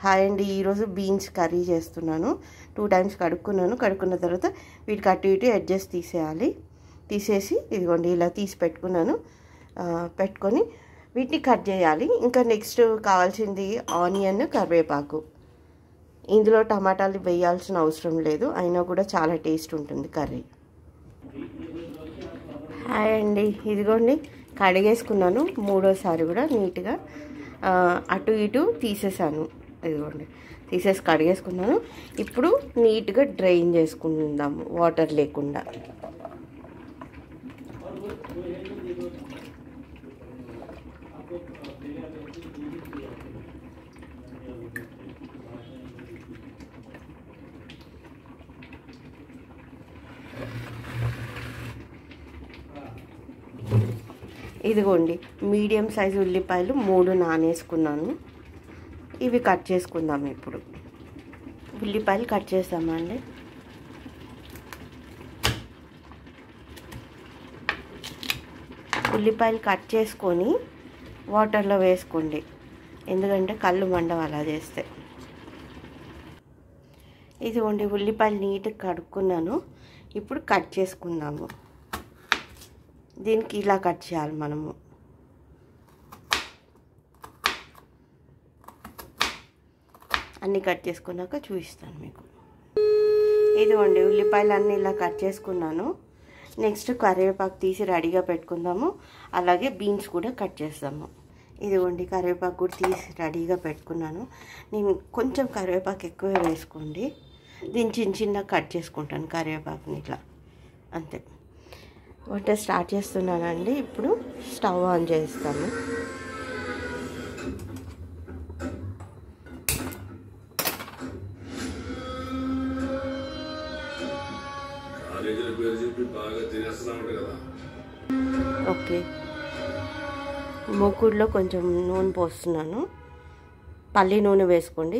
Hi అండి, ఈరోజు beans curry చేస్తున్నాను. 2 టైమ్స్ కడుక్కున్నాను. కడుక్కున్న తర్వాత వీటికి అటు ఇటు ఎడ్జెస్ తీసేయాలి. తీసేసి ఇదిగోండి ఇలా తీసి పెట్టుకున్నాను. పెట్టుకొని వీటిని కట్ చేయాలి. ఇంకా నెక్స్ట్ కావాల్సింది ఆనియన్, కరివేపాకు. ఇందులో టమాటాలు వేయాల్సిన అవసరం లేదు, అయినా కూడా చాలా టేస్ట్ ఉంటుంది కర్రీ. హాయ్ అండి, ఇదిగోండి కడిగేసుకున్నాను. మూడోసారి కూడా నీట్గా అటు ఇటు తీసేసాను. ఇదిగోండి తీసేసి కడిగేసుకున్నాను. ఇప్పుడు నీట్గా డ్రైన్ చేసుకుందాము వాటర్ లేకుండా. ఇదిగోండి మీడియం సైజు ఉల్లిపాయలు 3 నానేసుకున్నాను. ఇవి కట్ చేసుకుందాము. ఇప్పుడు ఉల్లిపాయలు కట్ చేస్తామండి. ఉల్లిపాయలు కట్ చేసుకొని వాటర్లో వేసుకోండి, ఎందుకంటే కళ్ళు మండవు అలా చేస్తే. ఇదిగోండి ఉల్లిపాయలు నీట్గా కడుక్కున్నాను. ఇప్పుడు కట్ చేసుకుందాము. దీనికి ఇలా కట్ చేయాలి మనము. అన్నీ కట్ చేసుకున్నాక చూపిస్తాను మీకు. ఇదిగోండి ఉల్లిపాయలు అన్నీ ఇలా కట్ చేసుకున్నాను. నెక్స్ట్ కరివేపాకు తీసి రెడీగా పెట్టుకుందాము. అలాగే బీన్స్ కూడా కట్ చేస్తాము. ఇదిగోండి కరివేపాకు కూడా తీసి రెడీగా పెట్టుకున్నాను. నేను కొంచెం కరివేపాకు ఎక్కువ వేసుకోండి. దీన్ని చిన్న చిన్నగా కట్ చేసుకుంటాను కరివేపాకుని ఇట్లా, అంతే. వంట స్టార్ట్ చేస్తున్నానండి. ఇప్పుడు స్టవ్ ఆన్ చేస్తాము. ఓకే, మూకుడులో కొంచెం నూనె పోస్తున్నాను. పల్లి నూనె వేసుకోండి.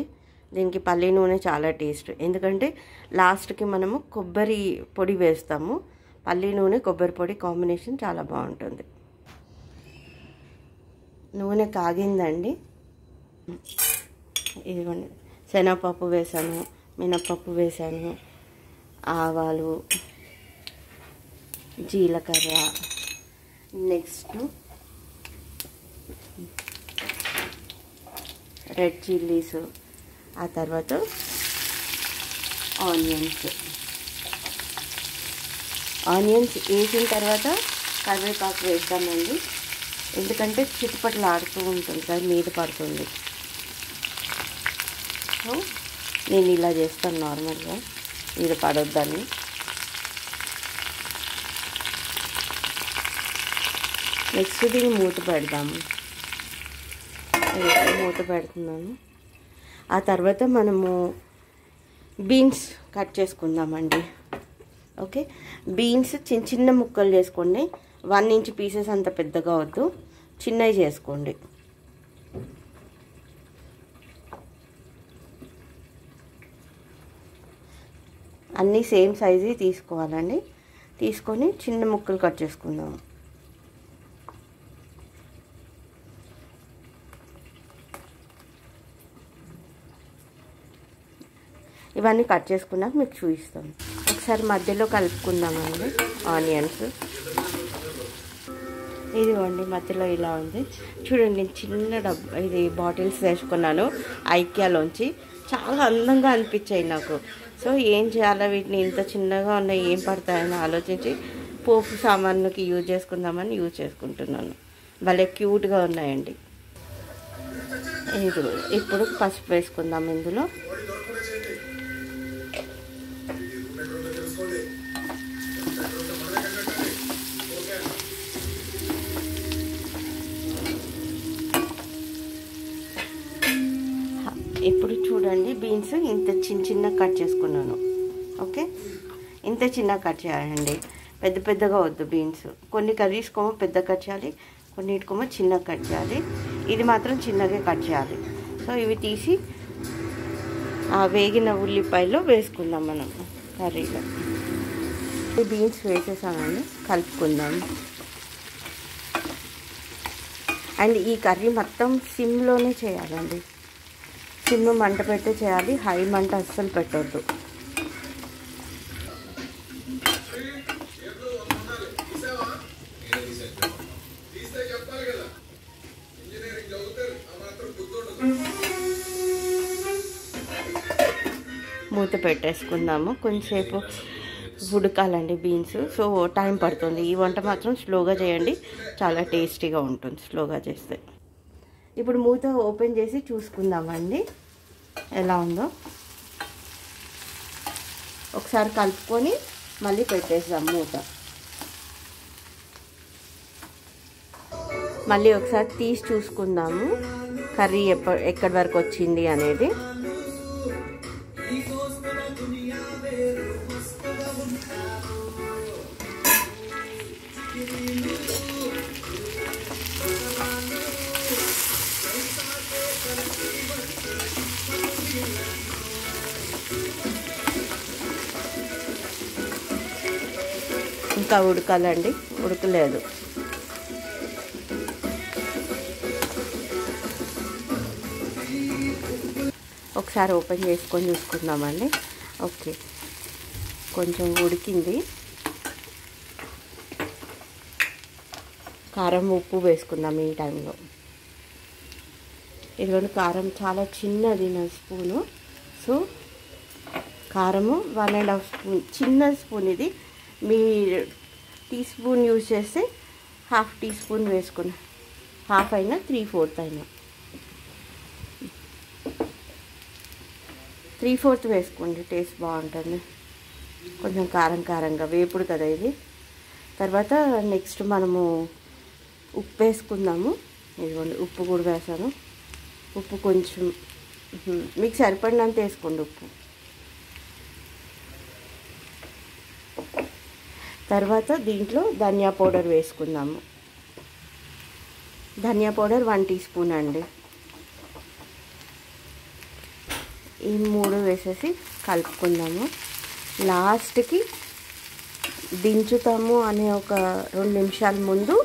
దీనికి పల్లి నూనె చాలా టేస్ట్, ఎందుకంటే లాస్ట్కి మనము కొబ్బరి పొడి వేస్తాము. పల్లి నూనె కొబ్బరి పొడి కాంబినేషన్ చాలా బాగుంటుంది. నూనె కాగిందండి. ఇదిగోండి శనగపప్పు వేసాను, మినపప్పు వేసాను, ఆవాలు, జీలకర్ర, నెక్స్ట్ రెడ్ చిల్లీస్, ఆ తర్వాత ఆనియన్స్ వేసిన తర్వాత కరివేపాకు వేస్తామండి, ఎందుకంటే చిట్టుపట్లు ఆడుతూ ఉంటుంది కదా, మీద పడుతుంది. సో నేను ఇలా చేస్తాను నార్మల్గా, మీద పడొద్దని. నెక్స్ట్ దీన్ని మూత పెడదాము. మూత పెడుతున్నాను. ఆ తర్వాత మనము బీన్స్ కట్ చేసుకుందామండి. ఓకే, బీన్స్ చిన్న చిన్న ముక్కలు చేసుకోండి. 1 ఇంచ్ పీసెస్ అంత పెద్దగా వద్దు, చిన్నవి చేసుకోండి. అన్నీ సేమ్ సైజు తీసుకోవాలండి. తీసుకొని చిన్న ముక్కలు కట్ చేసుకుందాము. ఇవన్నీ కట్ చేసుకున్నాక మీకు చూపిస్తాను. ఒకసారి మధ్యలో కలుపుకుందామండి ఆనియన్స్. ఇదిగోండి మధ్యలో ఇలా ఉంది చూడండి. నేను చిన్న ఇది బాటిల్స్ వేసుకున్నాను ఐకియాలోంచి. చాలా అందంగా అనిపించాయి నాకు. సో ఏం చేయాలో, వీటిని ఇంత చిన్నగా ఉన్నాయి ఏం పడతాయని ఆలోచించి పోపు సామాన్లకి యూజ్ చేసుకుందామని యూజ్ చేసుకుంటున్నాను. భలే క్యూట్గా ఉన్నాయండి. ఇప్పుడు పసుపు వేసుకుందాం ఇందులో. ఇప్పుడు చూడండి బీన్స్ ఇంత చిన్న కట్ చేసుకున్నాను. ఓకే, ఇంత చిన్న కట్ చేయాలండి, పెద్ద పెద్దగా వద్దు బీన్స్. కొన్ని కర్రీస్కోమో పెద్ద కట్ చేయాలి, కొన్నిటికోమో చిన్న కట్ చేయాలి. ఇది మాత్రం చిన్నగా కట్ చేయాలి. సో ఇవి తీసి ఆ వేగిన ఉల్లిపాయలో వేసుకుందాం మనం కర్రీలో. బీన్స్ వేసేసామండి, కలుపుకుందాం. అండ్ ఈ కర్రీ మొత్తం సిమ్లోనే చేయాలండి. సిమ్ మంట పెట్టే చేయాలి, హై మంట అస్సలు పెట్టొద్దు. మూత పెట్టేసుకుందాము. కొంచెంసేపు ఉడకాలండి బీన్స్, సో టైం పడుతుంది. ఈ వంట మాత్రం స్లోగా చేయండి, చాలా టేస్టీగా ఉంటుంది స్లోగా చేస్తే. ఇప్పుడు మూత ఓపెన్ చేసి చూసుకుందామండి ఎలా ఉందో. ఒకసారి కలుపుకొని మళ్ళీ పెట్టేద్దాం మూత. మళ్ళీ ఒకసారి తీసి చూసుకుందాము కర్రీ ఎక్కడి వరకు వచ్చింది అనేది. ఇంకా ఉడకాలండి, ఉడకలేదు. ఒకసారి ఓపెన్ చేసుకొని చూసుకుందామండి. ఓకే, కొంచెం ఉడికింది. కారం ఉప్పు వేసుకుందాం ఈ టైంలో. ఇదిగోండి కారం చాలా చిన్నది నా స్పూను, సో కారము 1.5 స్పూన్, చిన్న స్పూన్ ఇది. మీ టీ స్పూన్ యూజ్ చేస్తే 1/2 టీ స్పూన్ వేసుకుని, 1/2 అయినా 3/4 అయినా, 3/4 వేసుకోండి, టేస్ట్ బాగుంటుంది. కొంచెం కారం కారంగా, వేపుడు కదా ఇది. తర్వాత నెక్స్ట్ మనము ఉప్పు వేసుకుందాము. ఇదిగోండి ఉప్పు కూడా వేసాను. ఉప్పు కొంచెం మీకు సరిపడినంత వేసుకోండి ఉప్పు. తర్వాత దీంట్లో ధనియా పౌడర్ వేసుకుందాము. ధనియా పౌడర్ 1 టీ స్పూన్ అండి. ఈ 3 వేసేసి కలుపుకుందాము. లాస్ట్కి దించుతాము అనే ఒక 2 నిమిషాల ముందు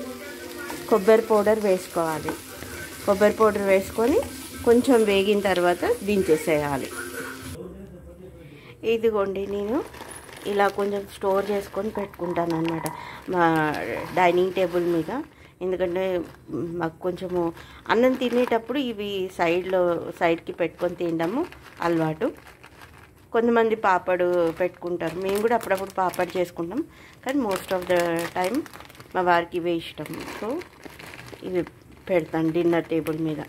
కొబ్బరి పౌడర్ వేసుకోవాలి. కొబ్బరి పౌడర్ వేసుకొని కొంచెం వేగిన తర్వాత దించేసేయాలి. ఇదిగోండి నేను ఇలా కొంచెం స్టోర్ చేసుకొని పెట్టుకుంటాను అన్నమాట మా డైనింగ్ టేబుల్ మీద. ఎందుకంటే మాకు కొంచెము అన్నం తినేటప్పుడు ఇవి సైడ్కి పెట్టుకొని తినడము అలవాటు. కొంతమంది పాపడు పెట్టుకుంటారు, మేము కూడా అప్పుడప్పుడు పాపడు చేసుకుంటాం, కానీ మోస్ట్ ఆఫ్ ద టైం మా వారికి ఇవే ఇష్టం. సో ఇవి పెడతాను డిన్నర్ టేబుల్ మీద.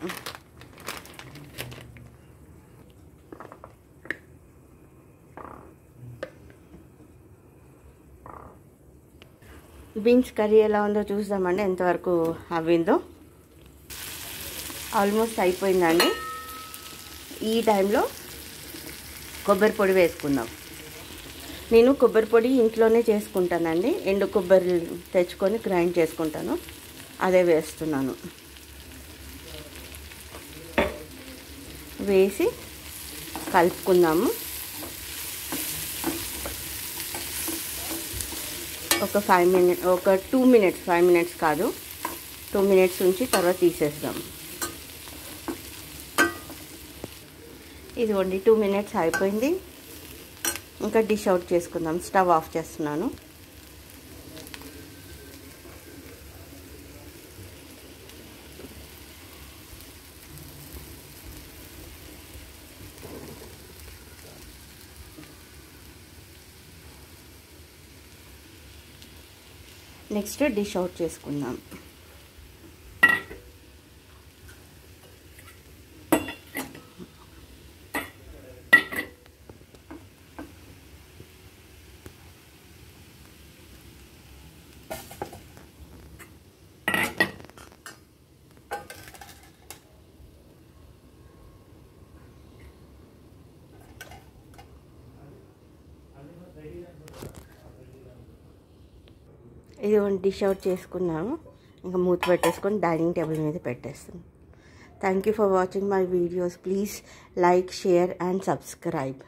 బీన్స్ కర్రీ ఎలా ఉందో చూద్దామండి, ఎంతవరకు అవ్విందో. ఆల్మోస్ట్ అయిపోయిందండి. ఈ టైంలో కొబ్బరి పొడి వేసుకుందాం. నేను కొబ్బరి పొడి ఇంట్లోనే చేసుకుంటానండి, ఎండు కొబ్బరి తెచ్చుకొని గ్రైండ్ చేసుకుంటాను, అదే వేస్తున్నాను. వేసి కలుపుకుందాము. ఒక 2 మినిట్స్, 5 మినిట్స్ కాదు, 2 మినిట్స్ ఉంచి తర్వాత తీసేద్దాం. ఇదిగోండి 2 మినిట్స్ అయిపోయింది. ఇంకా డిష్ అవుట్ చేసుకుందాం. స్టవ్ ఆఫ్ చేస్తున్నాను. నెక్స్ట్ డిష్ అవుట్ చేసుకుందాం. ఇది డిష్ అవుట్ చేసుకున్నాము. ఇంకా మూత పెట్టేసుకొని డైనింగ్ టేబుల్ మీద పెట్టేస్తాం. Thank you for watching my videos. Please like, share and subscribe.